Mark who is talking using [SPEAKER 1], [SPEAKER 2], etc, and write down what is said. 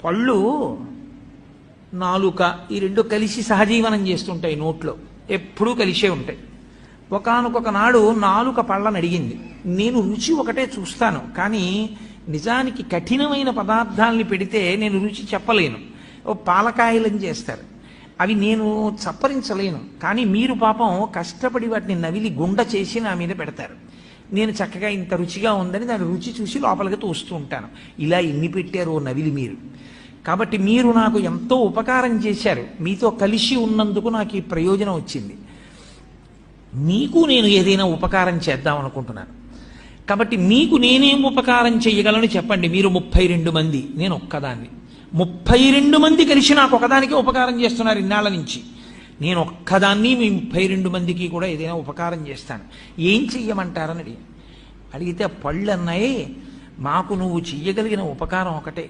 [SPEAKER 1] పళ్ళు నాలుక ఈ రెండు కలిసి సహజీవనం చేస్తుంటాయి, నోట్లో ఎప్పుడూ కలిసే ఉంటాయి. ఒకానొక నాడు నాలుక పళ్ళని అడిగింది, నేను రుచి ఒకటే చూస్తాను, కానీ నిజానికి కఠినమైన పదార్థాలని పెడితే నేను రుచి చెప్పలేను. ఓ పాలకాయలని చేస్తారు, అవి నేను చప్పరించలేను, కానీ మీరు పాపం కష్టపడి వాటిని నవిలి గుండ చేసి నా మీద పెడతారు. నేను చక్కగా ఇంత రుచిగా ఉందని దాని రుచి చూసి లోపలికి తోస్తూ ఉంటాను. ఇలా ఎన్ని పెట్టారో నవిలి మీరు. కాబట్టి మీరు నాకు ఎంతో ఉపకారం చేశారు, మీతో కలిసి ఉన్నందుకు నాకు ఈ ప్రయోజనం వచ్చింది. మీకు నేను ఏదైనా ఉపకారం చేద్దాం అనుకుంటున్నాను. కాబట్టి మీకు నేనేం ఉపకారం చేయగలను చెప్పండి. మీరు 32 మంది, నేను ఒక్కదాన్ని. 32 మంది కలిసి నాకు ఒకదానికే ఉపకారం చేస్తున్నారు ఇన్నాళ్ళ నుంచి. నేను ఒక్కదాన్ని మీ 32 మందికి కూడా ఏదైనా ఉపకారం చేస్తాను, ఏం చెయ్యమంటారని అడిగితే పళ్ళు అన్నాయి, మాకు నువ్వు చెయ్యగలిగిన ఉపకారం ఒకటే,